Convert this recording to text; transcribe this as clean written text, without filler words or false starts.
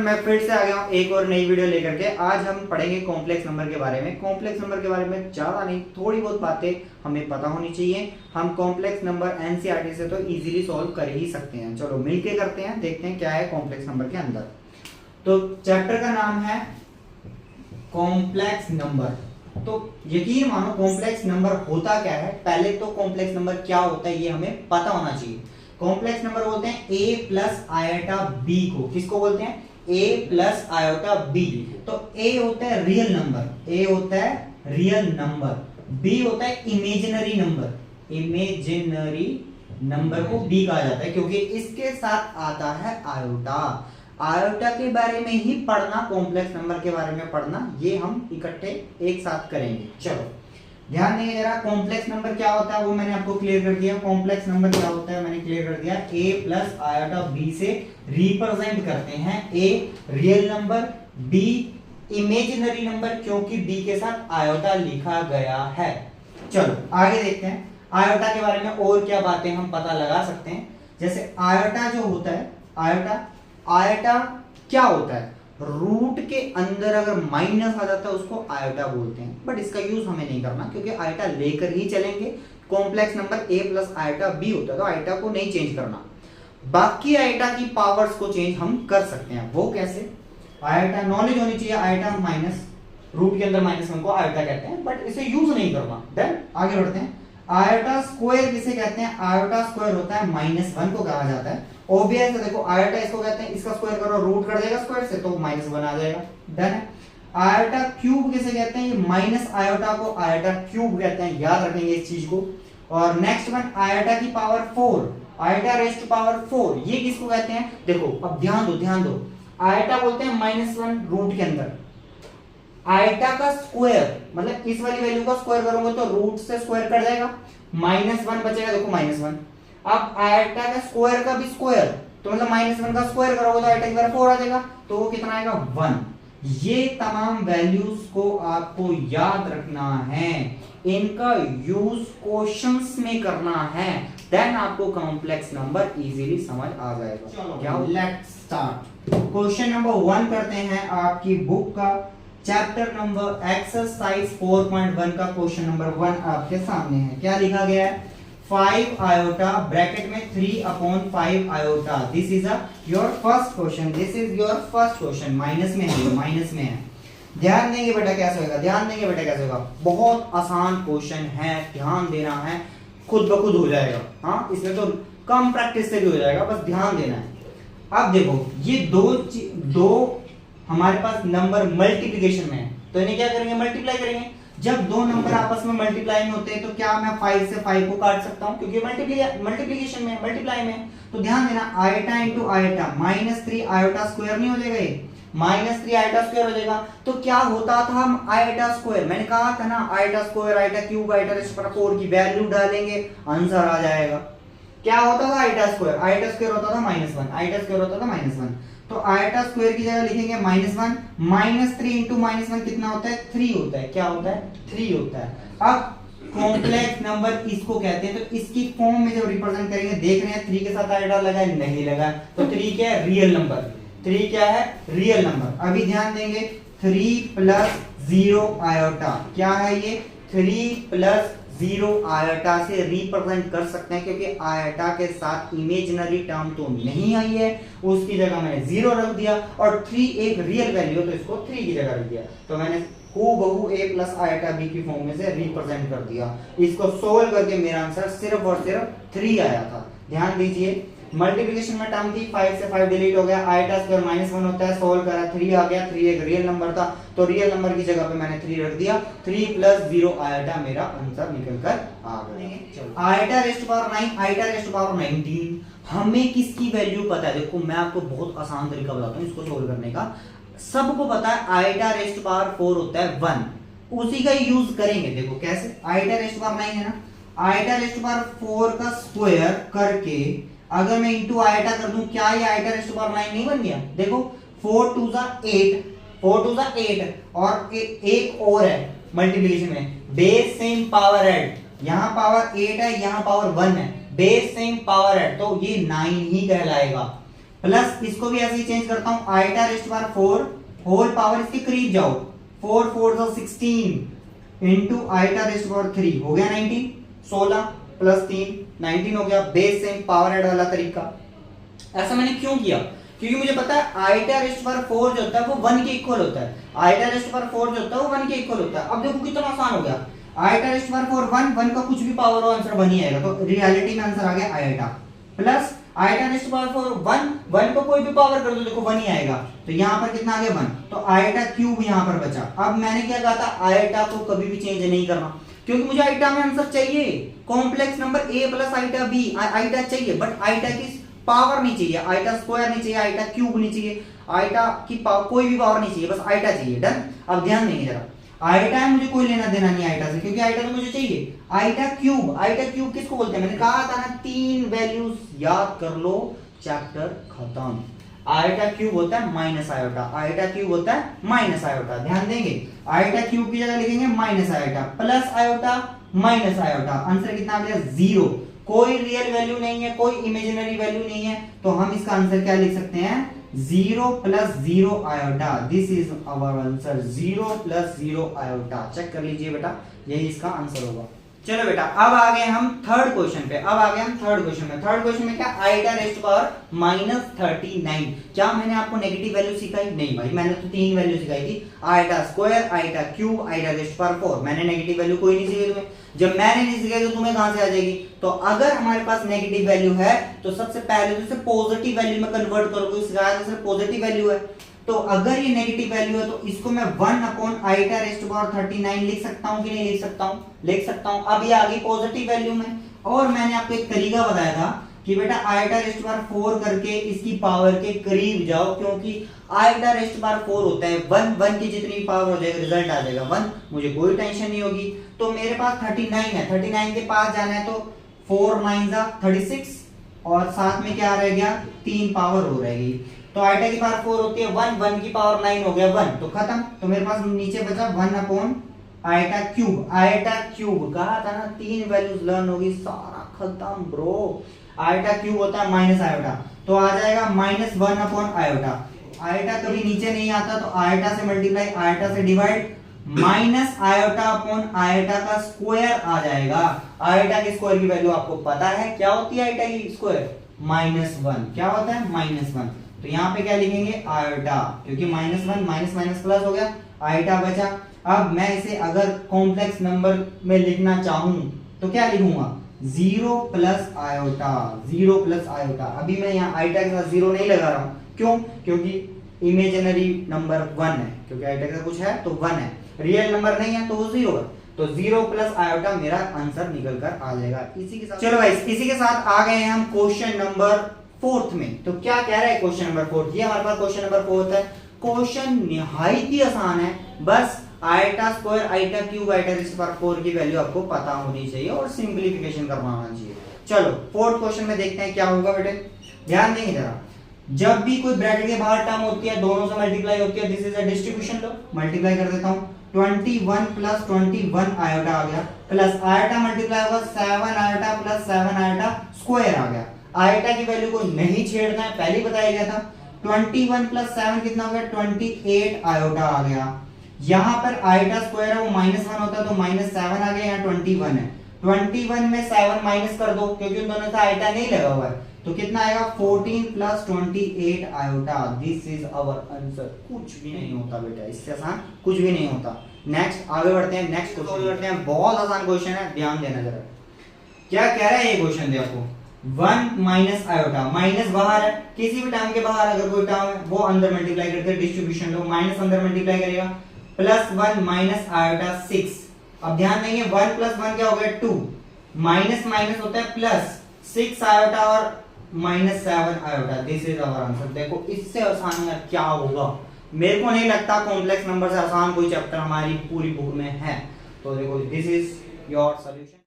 Student, मैं फिर से आ गया हूँ एक और नई वीडियो लेकर के। आज हम पढ़ेंगे कॉम्प्लेक्स नंबर के बारे में। कॉम्प्लेक्स नंबर के बारे में ज़्यादा नहीं, थोड़ी बहुत बातें हमें पता होनी चाहिए। हम कॉम्प्लेक्स नंबर एनसीईआरटी से तो इजीली सॉल्व कर ही सकते हैं। चलो मिलके करते हैं, देखते हैं क्या है कॉम्प्लेक्स नंबर के अंदर। तो चैप्टर का नाम है कॉम्प्लेक्स नंबर। तो यकीन मानो कॉम्प्लेक्स नंबर होता क्या है, पहले तो कॉम्प्लेक्स नंबर क्या होता है ये हमें पता होना चाहिए। कॉम्प्लेक्स नंबर बोलते हैं a प्लस आयोटा b को। किसको बोलते हैं? a plus iota b। तो a होता है रियल नंबर, a होता है रियल नंबर, b होता है इमेजिनरी नंबर। इमेजिनरी नंबर को b कहा जाता है क्योंकि इसके साथ आता है आयोटा। आयोटा के बारे में ही पढ़ना, कॉम्प्लेक्स नंबर के बारे में पढ़ना, ये हम इकट्ठे एक साथ करेंगे। चलो ध्यान देंगे जरा, कॉम्प्लेक्स नंबर क्या होता है वो मैंने आपको क्लियर कर दिया। कॉम्प्लेक्स नंबर क्या होता है मैंने क्लियर कर दिया। a प्लस आयोटा b से रिप्रेजेंट करते हैं। a real number, b imaginary number क्योंकि b के साथ आयोटा लिखा गया है। चलो आगे देखते हैं आयोटा के बारे में और क्या बातें हम पता लगा सकते हैं। जैसे आयोटा जो होता है, आयोटा क्या होता है? रूट के अंदर अगर माइनस आ जाता है उसको आयोटा बोलते हैं, बट इसका यूज हमें नहीं करना क्योंकि आयोटा लेकर ही चलेंगे। Complex number a plus iota b होता है तो आयोटा को नहीं चेंज करना। बाकी आयोटा की पावर्स को चेंज हम कर सकते हैं। वो कैसे? आयोटा नॉलेज होनी चाहिए। आयोटा माइनस, रूट के अंदर -1 को आयोटा कहते हैं, बट इसे यूज नहीं करना। देन आगे बढ़ते हैं। आयोटा स्क्वायर किसे कहते हैं? आयोटा स्क्वायर होता है -1 को कहा जाता है। ऑब्वियस है, देखो आयोटा इसको कहते हैं, इसका स्क्वायर करो रूट कर देगा स्क्वायर से तो -1 आ जाएगा। डन है। आयोटा क्यूब किसे कहते हैं? ये माइनस आयोटा को आयोटा क्यूब कहते हैं, याद रखेंगे इस चीज को। और नेक्स्ट वन आयोटा की पावर 4, आयोटा रेस्ट पावर 4, ये किसको कहते हैं? देखो अब ध्यान दो, आयोटा बोलते हैं -1 रूट के अंदर। आयोटा का स्क्वायर मतलब इस वाली वैल्यू का स्क्वायर करोगे तो रूट से स्क्वायर कट जाएगा, -1 बचेगा। देखो -1। अब आयोटा का स्क्वायर का भी स्क्वायर तो मतलब -1 का स्क्वायर करोगे तो आयोटा की पावर 4 आ जाएगा, तो वो कितना आएगा? 1। ये तमाम वैल्यूज को आपको याद रखना है, इनका यूज क्वेश्चंस में करना है, देन आपको कॉम्प्लेक्स नंबर इजीली समझ आ जाएगा। चलो लेट्स स्टार्ट। क्वेश्चन नंबर 1 करते हैं आपकी बुक का, चैप्टर नंबर एक्सरसाइज 4.1 का क्वेश्चन नंबर 1 आपके सामने है। क्या लिखा गया है? 5 आयोटा ब्रैकेट में 3/5 iota. This is your first question, this is your first question. Minus में है। ध्यान देंगे बेटा कैसे होगा। बहुत आसान क्वेश्चन है, ध्यान देना है, खुद ब खुद हो जाएगा। हाँ, इसमें तो कम प्रैक्टिस से भी हो जाएगा, बस ध्यान देना है। अब देखो ये दो हमारे पास नंबर मल्टीप्लिकेशन में है तो इन्हें क्या करेंगे? मल्टीप्लाई करेंगे। जब दो नंबर आपस में मल्टीप्लाई में होते हैं तो क्या मैं 5 से 5 को काट सकता हूं क्योंकि मल्टीप्लिकेशन में, मल्टीप्लाई में। तो ध्यान देना, iota into iota, -3 iota square नहीं हो जाएगा? ये -3 आयोटा स्क्वायर हो जाएगा। तो क्या होता था? हम आयोटा स्क्वायर, मैंने कहा था ना, iota square, iota cube, iota rays power 4 की वैल्यू डालेंगे, आंसर आ जाएगा। क्या होता था? आयोटा स्क्वायर होता था -1, आयोटा स्क्वायर होता था -1। तो आयोटा स्क्वायर की जगह लिखेंगे -1, -3 इंटू -1 कितना होता है? 3 होता है। क्या होता है? 3 होता है। अब कॉम्प्लेक्स नंबर इसको कहते हैं, तो इसकी फॉर्म में जब रिप्रेजेंट करेंगे, देख रहे हैं 3 के साथ आयोटा लगा है, नहीं लगा, तो 3 क्या है? Real number. 3 क्या है? Real number. अभी ध्यान देंगे 3 प्लस 0 आयोटा, क्या है ये? 3 प्लस 0 आयोटा से रिप्रेजेंट कर सकते हैं क्योंकि आयोटा के साथ इमेजिनरी टर्म तो नहीं आई है, उसकी जगह मैंने 0 रख दिया, और 3 एक रियल वैल्यू तो इसको 3 की जगह रख दिया, तो मैंने हूबहू a प्लस आयोटा b की फॉर्म में से रिप्रेजेंट कर दिया। इसको सोल्व करके मेरा आंसर सिर्फ और सिर्फ 3 आया था। ध्यान दीजिए, मल्टीप्लिकेशन में टर्म थी, 5 से 5 डिलीट हो गया, आयोटा स्क्वायर -1 होता है, सोल्व करा 3 आ गया, 3 एक रियल नंबर था तो रियल नंबर की जगह पे मैंने 3 रख दिया। 3 प्लस 0 आयोटा मेरा आंसर निकल कर आ गया। Iota rays power 9, iota rays power 19, हमें किसकी वैल्यू पता है? देखो मैं आपको बहुत आसान तरीका बताता हूँ इसको सोल्व करने का। सबको पता है आयोटा रेज़ पावर 4 होता है 1, उसी का यूज करेंगे। देखो कैसे? आयोटा रेज़ पावर 9 है ना, आयोटा रेज़ पावर 4 का स्क्वायर करके अगर मैं इंटू आयोटा कर दूं, क्या ये आयोटा रेज़ पावर 9 नहीं बन गया? देखो 4 2 8 और एक और है मल्टीप्लिकेशन में, बेस सेम पावर ऐड, यहां पावर 8 है, यहां पावर 1 है, बेस सेम पावर ऐड, तो ये 9 ही कहलाएगा। प्लस इसको भी ऐसे ही चेंज करता हूं, iota rest power 4 whole power इसके करीब जाओ, 4 4 तो 16 इंटू आयटा रेस्ट पावर 3 हो गया 19, 16 प्लस 3 19 हो गया। बेस सेम पावर ऐड वाला तरीका। ऐसा मैंने क्यों किया? क्योंकि मुझे पता है आयटा रेस्ट पावर 4 जो होता है वो 1 के इक्वल होता है। आयटा रेस्ट पावर 4 जो होता है वो 1 के इक्वल होता है। अब देखो कितना आसान हो गया, आयटा रेस्ट पावर 4 1 1 का कुछ भी पावर हो आंसर 1 ही आएगा, तो रियलिटी में आंसर आ गया eta. Plus eta rest power 4 1 1 को कोई भी पावर कर दो देखो 1 ही आएगा, तो यहां पर कितना आ गया 1, तो आयटा क्यूब यहां पर बचा। अब मैंने क्या कहा था, आयटा को कभी भी चेंज नहीं करना, क्योंकि मुझे आयटा में आंसर चाहिए complex number a plus eta b, eta चाहिए बट आयटा की पावर नहीं चाहिए, आयटा स्क्वायर नहीं चाहिए, आयटा क्यूब नहीं चाहिए, आयटा की पावर कोई भी पावर नहीं चाहिए, बस आयटा चाहिए। डन। अब ध्यान देंगे जरा, आयटा है मुझे कोई लेना देना नहीं आयटा से, क्योंकि आयटा तो मुझे चाहिए। आयटा क्यूब, आयटा क्यूब किसको बोलते हैं? मैंने कहा था ना 3 वैल्यूज याद कर लो, चैप्टर खत्म। आयटा क्यूब होता है माइनस आयोटा, आयटा क्यूब होता है माइनस आयोटा। ध्यान देंगे, आयटा क्यूब की जगह लिखेंगे minus iota, plus iota minus iota. Answer कितना आ गया 0। कोई रियल वैल्यू नहीं है, कोई इमेजिनरी वैल्यू नहीं है, तो हम इसका आंसर क्या लिख सकते हैं 0 plus 0 iota. This is our answer, 0 plus 0 iota. Check कर लीजिए बेटा, यही इसका आंसर होगा। चलो बेटा अब आ गए हम थर्ड क्वेश्चन पे। थर्ड क्वेश्चन में क्या, आयटा रेस्ट पावर -39। क्या मैंने आपको नेगेटिव वैल्यू सिखाई? नहीं भाई, मैंने तो 3 वैल्यू सिखाई थी, eta square, eta cube, eta rest power 4। मैंने नेगेटिव वैल्यू कोई नहीं सिखाई तुम्हें। जब मैंने नहीं सिखाई तो तुम्हें कहां से आ जाएगी? तो अगर हमारे पास नेगेटिव वैल्यू है तो सबसे पहले तो इसे पॉजिटिव वैल्यू में कन्वर्ट करोगे, सिर्फ पॉजिटिव वैल्यू है। तो अगर ये नेगेटिव वैल्यू है तो इसको मैं 1 अपॉन आयटा रेस्ट पावर 39 लिख सकता हूं कि नहीं लिख सकता हूं? लिख सकता हूं। अब ये आ गई पॉजिटिव वैल्यू में। और मैंने आपको एक तरीका बताया था कि बेटा आयटा रेस्ट पावर 4 करके इसकी पावर के करीब जाओ, क्योंकि आयटा रेस्ट पावर 4 होता है 1 की जितनी पावर हो जाएगा रिजल्ट आ जाएगा 1, मुझे कोई टेंशन नहीं होगी। तो मेरे पास 39 है, 39 के पास जाना है तो 4 9 36 और साथ में क्या रह गया 3 पावर हो रहेगी। तो आयटा की पावर 4 होती है 1 की पावर 9 हो गया 1, तो खत्म। तो मेरे पास नीचे बचा 1 upon eta cube. Eta cube कहा था ना 3 वैल्यूज लर्न होगी, सारा खत्म ब्रो। आयटा क्यूब होता है माइनस आयोटा, तो आ जाएगा -1 अपॉन आयोटा। आयटा कभी नीचे नहीं आता तो आयटा से मल्टीप्लाई, आयटा से divide, minus iota upon eta का स्क्वायर आ जाएगा। आयटा के स्क्वायर की वैल्यू आपको पता है क्या होती है, आयटा की स्क्वायर -1। क्या होता है -1। तो यहाँ पे क्या लिखेंगे आयोटा, क्योंकि -1 माइनस माइनस प्लस हो गया, आयोटा बचा। अब मैं इसे अगर कॉम्प्लेक्स नंबर में लिखना चाहूं तो क्या लिखूंगा 0 प्लस आयोटा, 0 प्लस आयोटा। अभी मैं यहाँ आयोटा के साथ 0 नहीं लगा रहा हूं, क्यों? क्योंकि इमेजिनरी नंबर 1 है, क्योंकि आयोटा का कुछ है तो 1 है, रियल नंबर नहीं है तो वो 0 है। तो 0 प्लस आयोटा मेरा आंसर निकल कर आ जाएगा। इसी के साथ चलो भाई, इसी के साथ आ गए हम क्वेश्चन नंबर 4 में। तो क्या कह रहा है क्वेश्चन नंबर 4? ये हमारे पास क्वेश्चन नंबर 4 है। क्वेश्चन निहायत ही आसान है, बस eta square, eta cube, eta rays power 4 की वैल्यू आपको पता होनी चाहिए और सिंपलीफिकेशन करना आना चाहिए। चलो 4th क्वेश्चन में देखते हैं क्या होगा बेटे। ध्यान देंगे जरा, जब भी कोई ब्रैकेट के बाहर टर्म होती है दोनों से मल्टीप्लाई होती है, this is a distribution low. Multiply कर देता हूं, 21 प्लस 21 आयोटा आ गया, प्लस आयोटा मल्टीप्लाई होगा 7 आयोटा प्लस 7 आयोटा स्क्वायर आ गया। आयोटा की वैल्यू को नहीं छेड़ना है, पहले ही बताया गया था। 21 प्लस 7 कितना हो गया 28 आयोटा आ गया। यहां पर आयोटा स्क्वायर है वो -1 होता है तो -7 आ गया, यहाँ 21 है। 21 में 7 माइनस कर दो क्योंकि उन दोनों का आयोटा नहीं लगा हुआ है, तो कितना आएगा 14 plus 28 iota. This is our answer. कुछ भी नहीं होता बेटा, इससे आसान कुछ भी नहीं होता। नेक्स्ट आगे बढ़ते हैं, नेक्स्ट क्वेश्चन करते हैं। बहुत आसान क्वेश्चन है, ध्यान देना जरा। क्या कह रहा है ये क्वेश्चन, देखो 1 माइनस आयोटा, माइनस बाहर है, किसी भी टर्म के बाहर अगर कोई टर्म है वो अंदर मल्टीप्लाई करते हैं, डिस्ट्रीब्यूशन लो, माइनस अंदर मल्टीप्लाई करेगा, प्लस 1 माइनस आयोटा 6। अब ध्यान देंगे 1 प्लस 1 क्या हो गया 2, माइनस माइनस होता है प्लस, 6 आयोटा और -7 iota. This is our answer. देखो इससे आसान क्या होगा, मेरे को नहीं लगता कॉम्प्लेक्स नंबर से आसान कोई चैप्टर हमारी पूरी बुक में है। तो देखो दिस इज योर सॉल्यूशन।